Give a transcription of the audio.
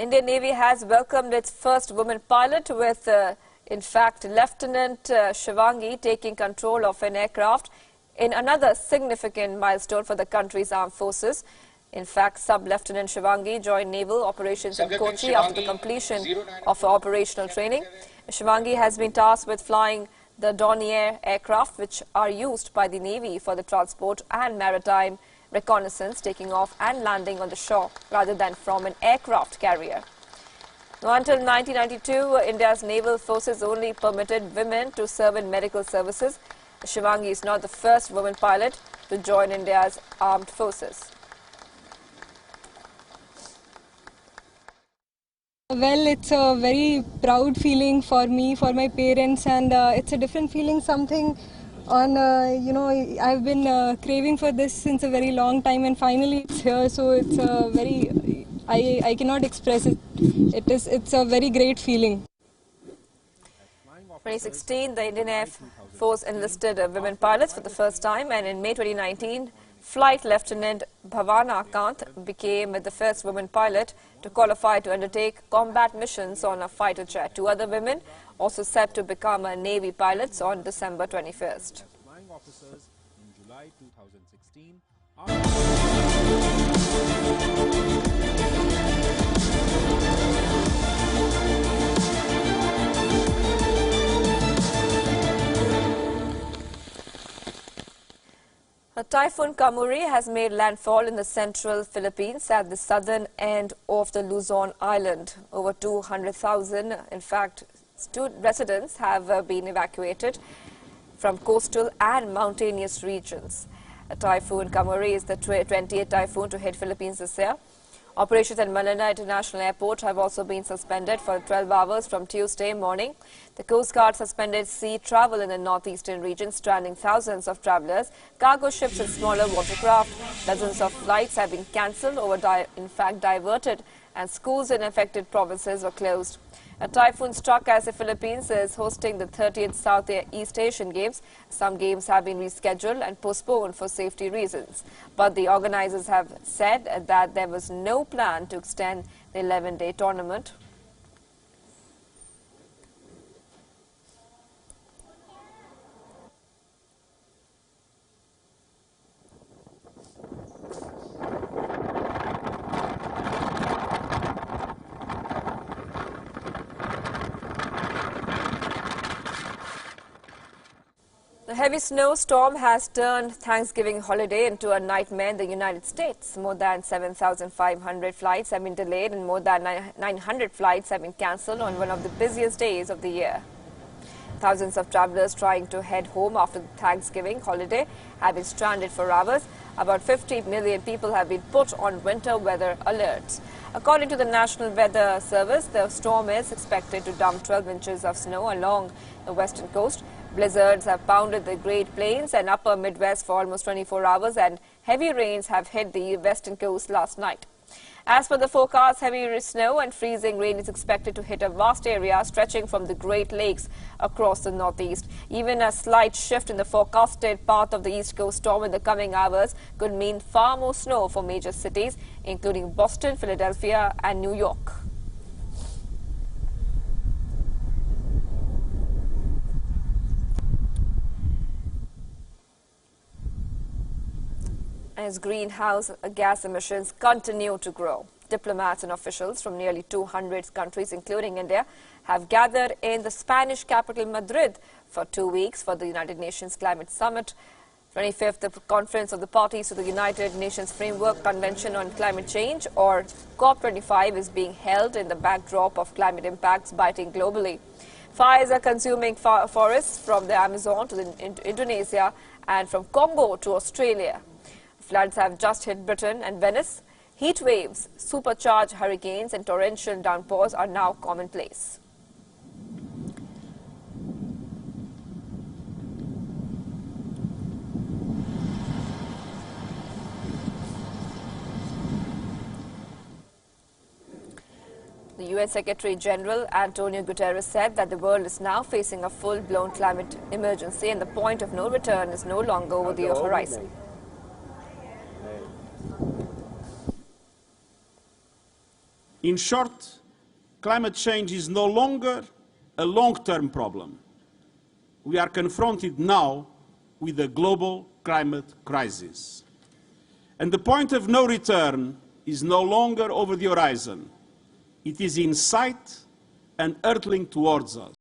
Indian Navy has welcomed its first woman pilot with, in fact, Lieutenant Shivangi taking control of an aircraft in another significant milestone for the country's armed forces. In fact, Sub-Lieutenant Shivangi joined naval operations in Kochi after the completion of operational training. Shivangi has been tasked with flying the Dornier aircraft, which are used by the Navy for the transport and maritime reconnaissance, taking off and landing on the shore rather than from an aircraft carrier. Now, until 1992, India's naval forces only permitted women to serve in medical services. Shivangi is not the first woman pilot to join India's armed forces. Well, it's a very proud feeling for me, for my parents, and it's a different feeling, something on, I've been craving for this since a very long time, and finally it's here, so it's a very, I cannot express it. It's a very great feeling. 2016, the Indian Air Force enlisted women pilots for the first time, and in May 2019, Flight Lieutenant Bhavana Kant became the first woman pilot to qualify to undertake combat missions on a fighter jet. Two other women also set to become Navy pilots on December 21st. Flying officers in July 2016. Typhoon Cory has made landfall in the central Philippines at the southern end of the Luzon island. Over 200,000, in fact, residents have been evacuated from coastal and mountainous regions. Typhoon Cory is the 20th typhoon to hit Philippines this year. Operations at Manila International Airport have also been suspended for 12 hours from Tuesday morning. The Coast Guard suspended sea travel in the northeastern region, stranding thousands of travelers. Cargo ships and smaller watercraft. Dozens of flights have been cancelled or in fact diverted, and schools in affected provinces were closed. A typhoon struck as the Philippines is hosting the 30th Southeast Asian Games. Some games have been rescheduled and postponed for safety reasons. But the organizers have said that there was no plan to extend the 11-day tournament. The heavy snowstorm has turned Thanksgiving holiday into a nightmare in the United States. More than 7,500 flights have been delayed and more than 900 flights have been cancelled on one of the busiest days of the year. Thousands of travelers trying to head home after the Thanksgiving holiday have been stranded for hours. About 50 million people have been put on winter weather alerts. According to the National Weather Service, the storm is expected to dump 12 inches of snow along the western coast. Blizzards have pounded the Great Plains and upper Midwest for almost 24 hours, and heavy rains have hit the western coast last night. As per the forecast, heavy snow and freezing rain is expected to hit a vast area stretching from the Great Lakes across the northeast. Even a slight shift in the forecasted path of the East Coast storm in the coming hours could mean far more snow for major cities, including Boston, Philadelphia, and New York. As greenhouse gas emissions continue to grow, diplomats and officials from nearly 200 countries, including India, have gathered in the Spanish capital Madrid for 2 weeks for the United Nations Climate Summit. 25th, the conference of the parties to the United Nations Framework Convention on Climate Change, or COP25, is being held in the backdrop of climate impacts biting globally. Fires are consuming forests from the Amazon to Indonesia and from Congo to Australia. Floods have just hit Britain and Venice. Heat waves, supercharged hurricanes and torrential downpours are now commonplace. The UN Secretary General Antonio Guterres said that the world is now facing a full-blown climate emergency and the point of no return is no longer over the horizon. In short, climate change is no longer a long-term problem. We are confronted now with a global climate crisis. And the point of no return is no longer over the horizon. It is in sight and hurtling towards us.